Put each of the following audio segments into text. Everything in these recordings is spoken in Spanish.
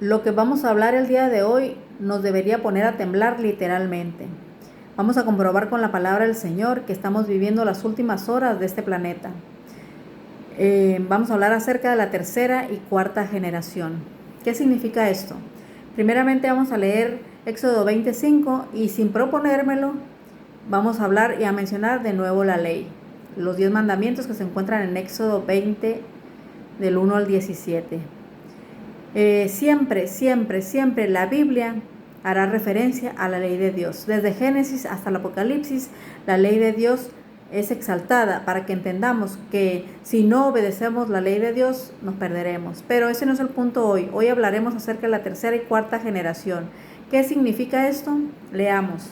Lo que vamos a hablar el día de hoy nos debería poner a temblar literalmente. Vamos a comprobar con la palabra del Señor que estamos viviendo las últimas horas de este planeta. Vamos a hablar acerca de la tercera y cuarta generación. ¿Qué significa esto? Primeramente vamos a leer Éxodo 25 y sin proponérmelo vamos a hablar y a mencionar de nuevo la ley. Los 10 mandamientos que se encuentran en Éxodo 20 del 1 al 17. Siempre la Biblia hará referencia a la ley de Dios. Desde Génesis hasta el Apocalipsis, la ley de Dios es exaltada para que entendamos que si no obedecemos la ley de Dios, nos perderemos. Pero ese no es el punto hoy. Hoy hablaremos acerca de la tercera y cuarta generación. ¿Qué significa esto? Leamos.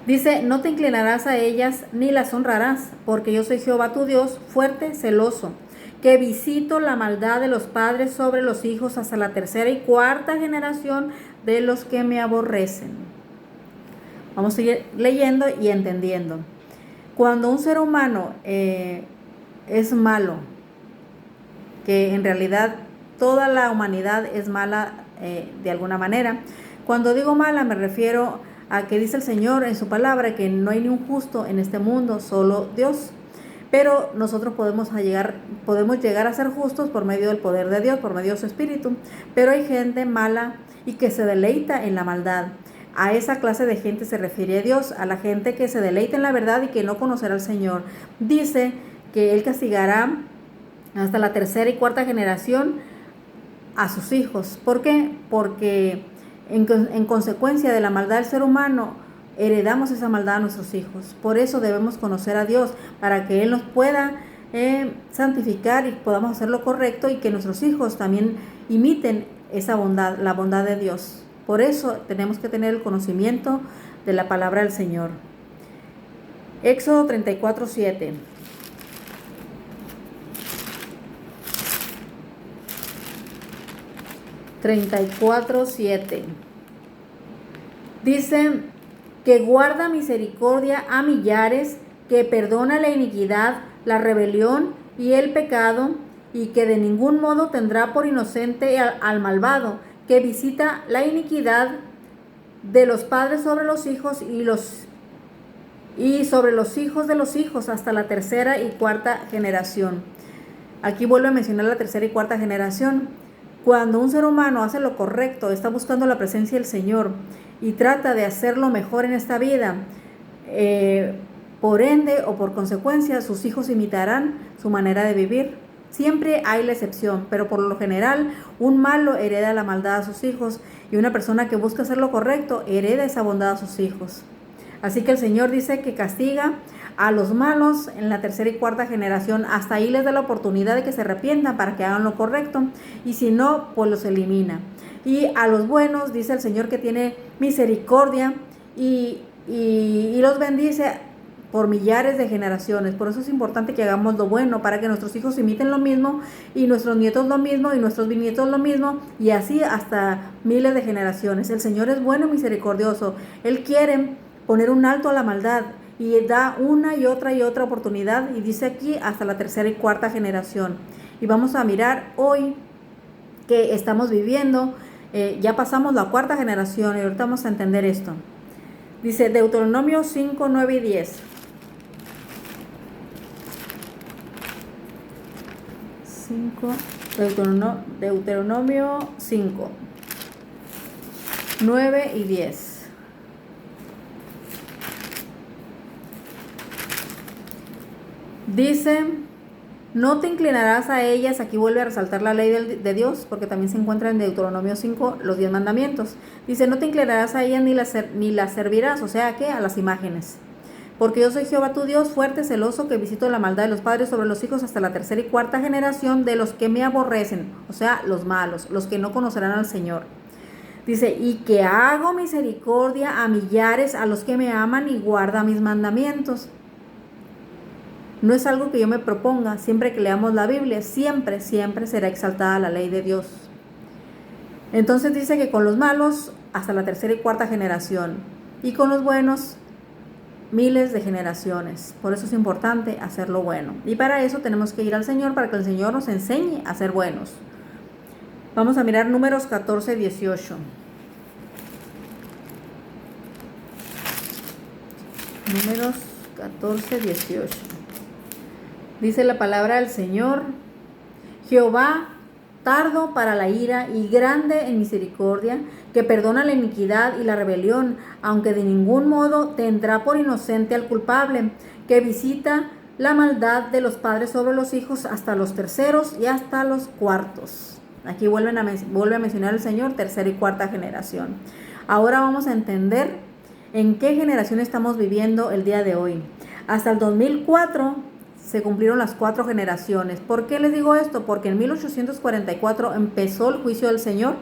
Dice, no te inclinarás a ellas ni las honrarás, porque yo soy Jehová tu Dios, fuerte, celoso, que visito la maldad de los padres sobre los hijos hasta la tercera y cuarta generación de los que me aborrecen. Vamos a seguir leyendo y entendiendo. Cuando un ser humano es malo, que en realidad toda la humanidad es mala de alguna manera. Cuando digo mala me refiero a que dice el Señor en su palabra que no hay ni un justo en este mundo, solo Dios. Pero nosotros podemos llegar a ser justos por medio del poder de Dios, por medio de su Espíritu. Pero hay gente mala y que se deleita en la maldad. A esa clase de gente se refiere a Dios, a la gente que se deleita en la verdad y que no conocerá al Señor. Dice que Él castigará hasta la tercera y cuarta generación a sus hijos. ¿Por qué? Porque en consecuencia de la maldad del ser humano, heredamos esa maldad a nuestros hijos. Por eso debemos conocer a Dios, para que Él nos pueda santificar y podamos hacer lo correcto y que nuestros hijos también imiten esa bondad, la bondad de Dios. Por eso tenemos que tener el conocimiento de la palabra del Señor. Éxodo 34:7. Dice que guarda misericordia a millares, que perdona la iniquidad, la rebelión y el pecado, y que de ningún modo tendrá por inocente al malvado, que visita la iniquidad de los padres sobre los hijos y sobre los hijos de los hijos hasta la tercera y cuarta generación. Aquí vuelvo a mencionar la tercera y cuarta generación. Cuando un ser humano hace lo correcto, está buscando la presencia del Señor y trata de hacerlo mejor en esta vida, por ende o por consecuencia, sus hijos imitarán su manera de vivir. Siempre hay la excepción, pero por lo general, un malo hereda la maldad a sus hijos y una persona que busca hacer lo correcto hereda esa bondad a sus hijos. Así que el Señor dice que castiga a los malos en la tercera y cuarta generación. Hasta ahí les da la oportunidad de que se arrepientan para que hagan lo correcto, y si no, pues los elimina. Y a los buenos dice el Señor que tiene misericordia y los bendice por millares de generaciones. Por eso es importante que hagamos lo bueno, para que nuestros hijos imiten lo mismo, y nuestros nietos lo mismo, y nuestros bisnietos lo mismo, y así hasta miles de generaciones. El Señor es bueno y misericordioso. Él quiere poner un alto a la maldad y da una y otra oportunidad, y dice aquí hasta la tercera y cuarta generación. Y vamos a mirar hoy que estamos viviendo, ya pasamos la cuarta generación, y ahorita vamos a entender esto. Dice Deuteronomio 5, 9 y 10. Deuteronomio 5, 9 y 10. Dice, no te inclinarás a ellas. Aquí vuelve a resaltar la ley de Dios, porque también se encuentra en Deuteronomio 5, los 10 mandamientos. Dice, no te inclinarás a ellas ni las servirás, o sea, ¿qué? A las imágenes. Porque yo soy Jehová tu Dios, fuerte, celoso, que visito la maldad de los padres sobre los hijos hasta la tercera y cuarta generación de los que me aborrecen, o sea, los malos, los que no conocerán al Señor. Dice, y que hago misericordia a millares, a los que me aman y guardan mis mandamientos. No es algo que yo me proponga. Siempre que leamos la Biblia, siempre será exaltada la ley de Dios. Entonces dice que con los malos hasta la tercera y cuarta generación, y con los buenos miles de generaciones. Por eso es importante hacer lo bueno. Y para eso tenemos que ir al Señor, para que el Señor nos enseñe a ser buenos. Vamos a mirar Números 14, 18. Números 14, 18. Dice la palabra del Señor: Jehová, tardo para la ira y grande en misericordia, que perdona la iniquidad y la rebelión, aunque de ningún modo tendrá por inocente al culpable, que visita la maldad de los padres sobre los hijos hasta los terceros y hasta los cuartos. Aquí vuelve a mencionar el Señor tercera y cuarta generación. Ahora vamos a entender en qué generación estamos viviendo el día de hoy. Hasta el 2004 se cumplieron las 4 generaciones. ¿Por qué les digo esto? Porque en 1844 empezó el juicio del Señor.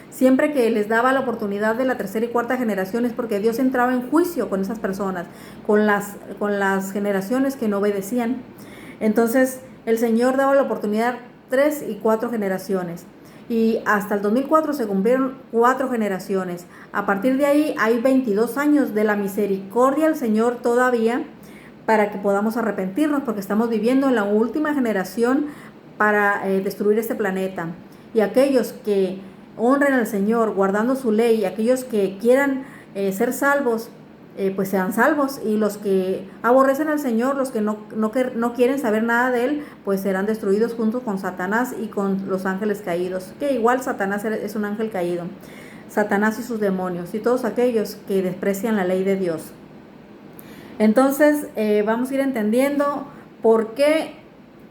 Siempre que les daba la oportunidad de la tercera y cuarta generación es porque Dios entraba en juicio con esas personas, con las generaciones que no obedecían. Entonces el Señor daba la oportunidad 3 y 4 generaciones. Y hasta el 2004 se cumplieron 4 generaciones. A partir de ahí hay 22 años de la misericordia del Señor todavía, para que podamos arrepentirnos, porque estamos viviendo en la última generación para destruir este planeta. Y aquellos que honren al Señor guardando su ley, y aquellos que quieran ser salvos, pues sean salvos, y los que aborrecen al Señor, los que no quieren saber nada de Él, pues serán destruidos junto con Satanás y con los ángeles caídos, que igual Satanás es un ángel caído, Satanás y sus demonios, y todos aquellos que desprecian la ley de Dios. Entonces vamos a ir entendiendo por qué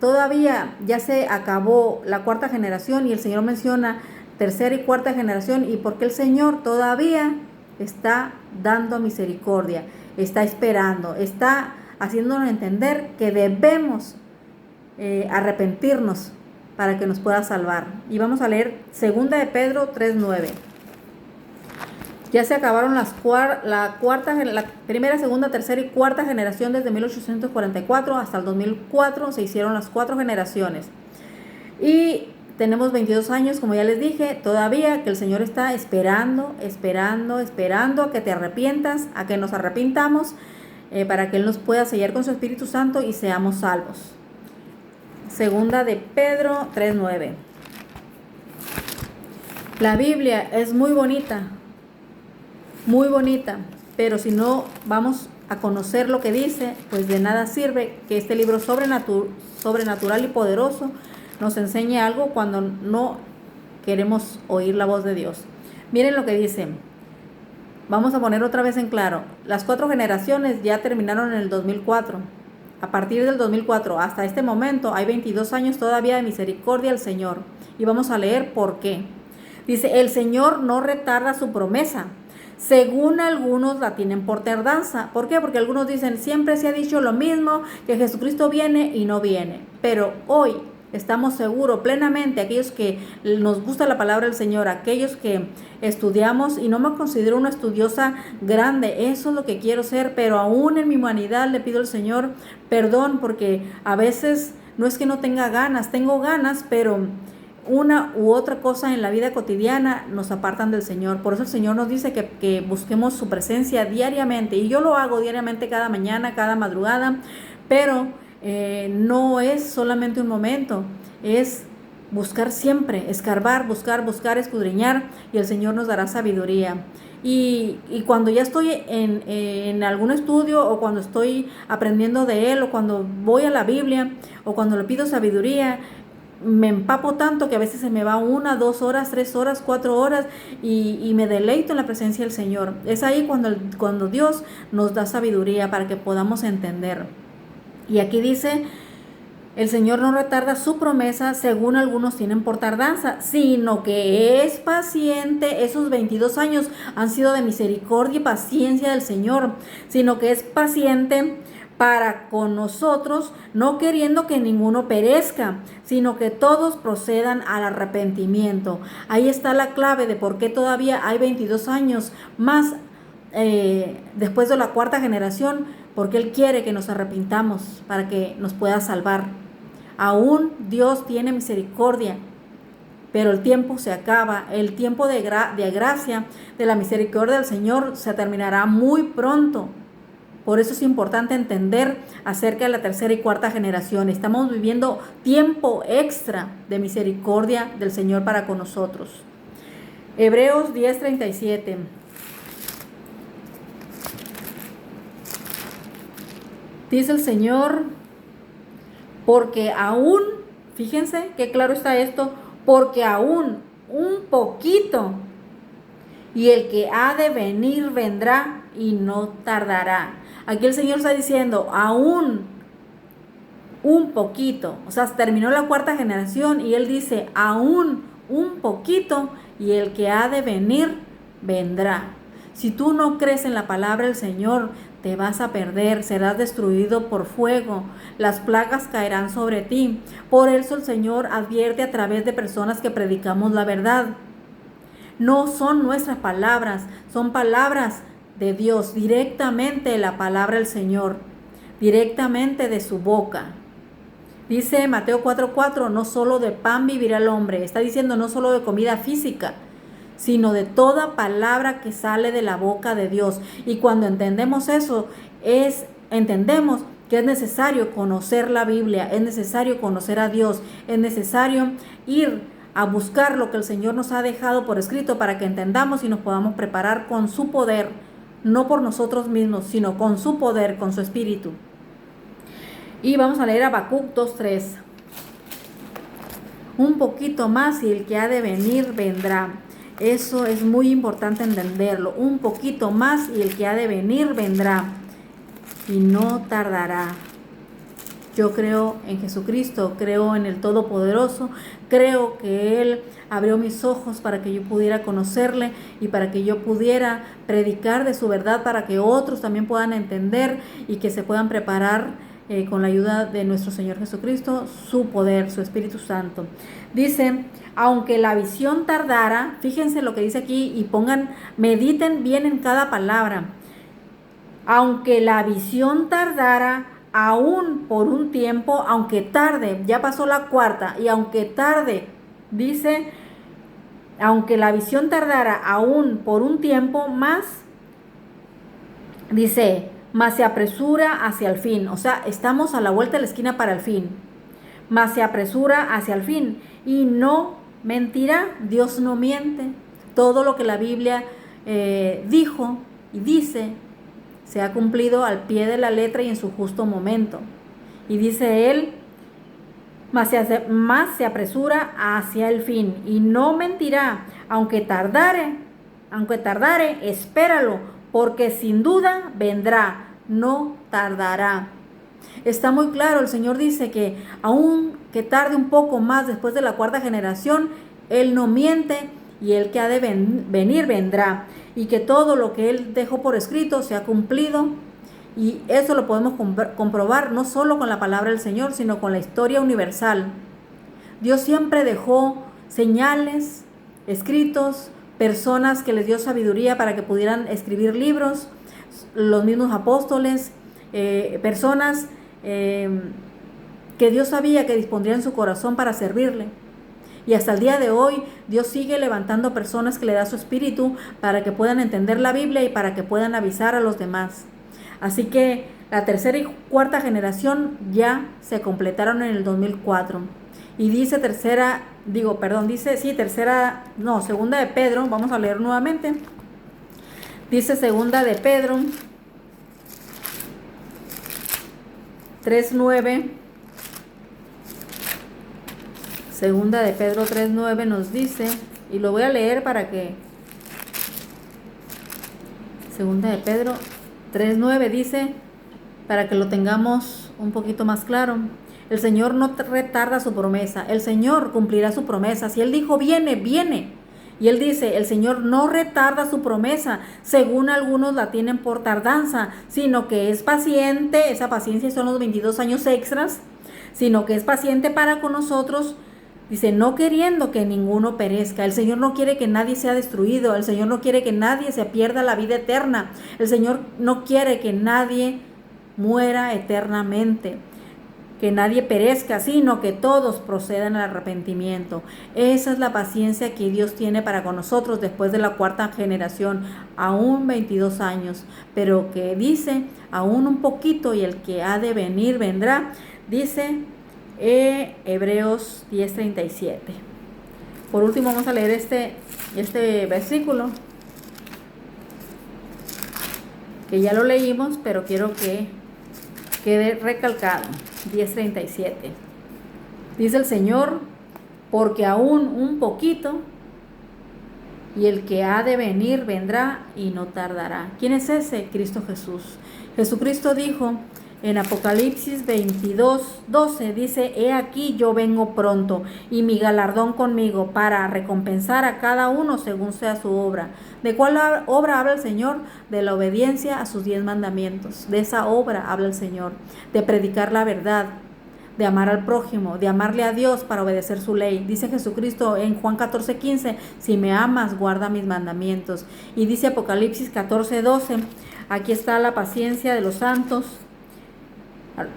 todavía ya se acabó la 4ª generación y el Señor menciona tercera y 4ª generación, y por qué el Señor todavía está dando misericordia, está esperando, está haciéndonos entender que debemos arrepentirnos para que nos pueda salvar. Y vamos a leer 2 de Pedro 3:9. Ya se acabaron la primera, segunda, tercera y 4ª generación. Desde 1844 hasta el 2004 se hicieron las 4 generaciones. Y tenemos 22 años, como ya les dije, todavía que el Señor está esperando a que te arrepientas, a que nos arrepintamos, para que Él nos pueda sellar con su Espíritu Santo y seamos salvos. 2 de Pedro 3:9. La Biblia es muy bonita, pero si no vamos a conocer lo que dice, pues de nada sirve que este libro sobrenatural y poderoso nos enseñe algo cuando no queremos oír la voz de Dios. Miren lo que dice. Vamos a poner otra vez en claro. Las 4 generaciones ya terminaron en el 2004. A partir del 2004 hasta este momento hay 22 años todavía de misericordia al Señor. Y vamos a leer por qué. Dice: el Señor no retarda su promesa, según algunos la tienen por tardanza. ¿Por qué? Porque algunos dicen, siempre se ha dicho lo mismo, que Jesucristo viene y no viene. Pero hoy estamos seguros plenamente, aquellos que nos gusta la palabra del Señor, aquellos que estudiamos, y no me considero una estudiosa grande, eso es lo que quiero ser, pero aún en mi humanidad le pido al Señor perdón, porque a veces no es que no tenga ganas, tengo ganas, pero una u otra cosa en la vida cotidiana nos apartan del Señor. Por eso el Señor nos dice que busquemos su presencia diariamente, y yo lo hago diariamente, cada mañana, cada madrugada, pero no es solamente un momento, es buscar siempre, escarbar, buscar, escudriñar, y el Señor nos dará sabiduría. Y cuando ya estoy en algún estudio, o cuando estoy aprendiendo de Él, o cuando voy a la Biblia, o cuando le pido sabiduría, me empapo tanto que a veces se me va 1, 2 horas, 3 horas, 4 horas, y me deleito en la presencia del Señor. Es ahí cuando Dios nos da sabiduría para que podamos entender. Y aquí dice: el Señor no retarda su promesa, según algunos tienen por tardanza, sino que es paciente. Esos 22 años han sido de misericordia y paciencia del Señor, sino que es paciente para con nosotros, no queriendo que ninguno perezca, sino que todos procedan al arrepentimiento. Ahí está la clave de por qué todavía hay 22 años más después de la 4ª generación, porque Él quiere que nos arrepintamos para que nos pueda salvar. Aún Dios tiene misericordia, pero el tiempo se acaba. El tiempo de gracia, de la misericordia del Señor, se terminará muy pronto. Por eso es importante entender acerca de la tercera y cuarta generación. Estamos viviendo tiempo extra de misericordia del Señor para con nosotros. Hebreos 10:37. Dice el Señor, porque aún, fíjense qué claro está esto, porque aún un poquito, y el que ha de venir vendrá y no tardará. Aquí el Señor está diciendo, aún un poquito, o sea, terminó la cuarta generación y Él dice, aún un poquito, y el que ha de venir vendrá. Si tú no crees en la palabra del Señor, te vas a perder, serás destruido por fuego, las plagas caerán sobre ti. Por eso el Señor advierte a través de personas que predicamos la verdad. No son nuestras palabras, son palabras de Dios, directamente la palabra del Señor, directamente de su boca. Dice Mateo 4:4, no solo de pan vivirá el hombre, está diciendo no solo de comida física, sino de toda palabra que sale de la boca de Dios. Y cuando entendemos eso, entendemos que es necesario conocer la Biblia, es necesario conocer a Dios, es necesario ir a buscar lo que el Señor nos ha dejado por escrito para que entendamos y nos podamos preparar con su poder, no por nosotros mismos, sino con su poder, con su espíritu. Y vamos a leer Habacuc 2:3. Un poquito más y el que ha de venir vendrá. Eso es muy importante entenderlo. Un poquito más y el que ha de venir vendrá y no tardará. Yo creo en Jesucristo, creo en el Todopoderoso, creo que Él abrió mis ojos para que yo pudiera conocerle y para que yo pudiera predicar de su verdad, para que otros también puedan entender y que se puedan preparar con la ayuda de nuestro Señor Jesucristo, su poder, su Espíritu Santo. Dice, aunque la visión tardara, fíjense lo que dice aquí y mediten bien en cada palabra. Aunque la visión tardara, aún por un tiempo, aunque tarde, ya pasó la cuarta, y aunque tarde, dice, aunque la visión tardara aún por un tiempo más, dice, mas se apresura hacia el fin. O sea, estamos a la vuelta de la esquina para el fin. Mas se apresura hacia el fin y no mentirá. Dios no miente. Todo lo que la Biblia dijo y dice se ha cumplido al pie de la letra y en su justo momento. Y dice Él, mas se apresura hacia el fin y no mentirá. Aunque tardare, espéralo, porque sin duda vendrá, no tardará. Está muy claro, el Señor dice que aun que tarde un poco más después de la cuarta generación, Él no miente y el que ha de venir vendrá. Y que todo lo que Él dejó por escrito se ha cumplido. Y eso lo podemos comprobar no solo con la palabra del Señor, sino con la historia universal. Dios siempre dejó señales, escritos, personas que les dio sabiduría para que pudieran escribir libros, los mismos apóstoles, personas que Dios sabía que dispondrían su corazón para servirle. Y hasta el día de hoy Dios sigue levantando personas que le da su espíritu para que puedan entender la Biblia y para que puedan avisar a los demás. Así que la tercera y cuarta generación ya se completaron en el 2004. Y dice segunda de Pedro, vamos a leer nuevamente. Dice segunda de Pedro 3:9. Segunda de Pedro 3:9 nos dice, y lo voy a leer para que... Segunda de Pedro 3:9 dice, para que lo tengamos un poquito más claro. El Señor no retarda su promesa, el Señor cumplirá su promesa. Si Él dijo viene, viene. Y Él dice, el Señor no retarda su promesa, según algunos la tienen por tardanza, sino que es paciente, esa paciencia son los 22 años extras, sino que es paciente para con nosotros. Dice, no queriendo que ninguno perezca. El Señor no quiere que nadie sea destruido. El Señor no quiere que nadie se pierda la vida eterna. El Señor no quiere que nadie muera eternamente. que nadie perezca, sino que todos procedan al arrepentimiento. Esa es la paciencia que Dios tiene para con nosotros después de la cuarta generación, aún 22 años, pero que dice, aún un poquito y el que ha de venir vendrá, dice Hebreos 10:37. Por último vamos a leer este versículo, que ya lo leímos, pero quiero que quede recalcado. 10:37. Dice el Señor, porque aún un poquito y el que ha de venir vendrá y no tardará. ¿Quién es ese? Cristo Jesús. Jesucristo dijo en Apocalipsis 22:12, dice, he aquí yo vengo pronto y mi galardón conmigo para recompensar a cada uno según sea su obra. ¿De cuál obra habla el Señor? De la obediencia a sus 10 mandamientos. De esa obra habla el Señor, de predicar la verdad, de amar al prójimo, de amarle a Dios para obedecer su ley. Dice Jesucristo en Juan 14:15, si me amas, guarda mis mandamientos. Y dice Apocalipsis 14:12, aquí está la paciencia de los santos.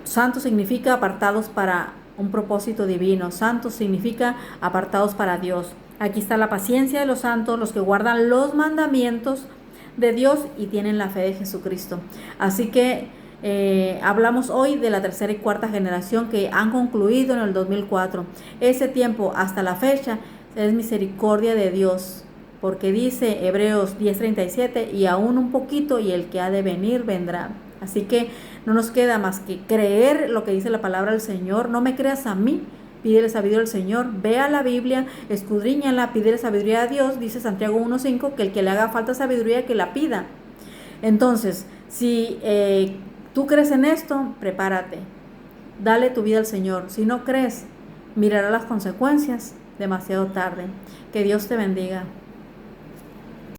Santos significa apartados para un propósito divino. Santos significa apartados para Dios. Aquí está la paciencia de los santos, los que guardan los mandamientos de Dios y tienen la fe de Jesucristo. Así que hablamos hoy de la tercera y cuarta generación que han concluido en el 2004. Ese tiempo hasta la fecha es misericordia de Dios, porque dice Hebreos 10:37, y aún un poquito y el que ha de venir vendrá. Así que no nos queda más que creer lo que dice la palabra del Señor. No me creas a mí, pídele sabiduría al Señor, vea la Biblia, escudriñala, pídele sabiduría a Dios. Dice Santiago 1:5 que el que le haga falta sabiduría que la pida. Entonces, si tú crees en esto, prepárate, dale tu vida al Señor. Si no crees, mirará las consecuencias demasiado tarde. Que Dios te bendiga.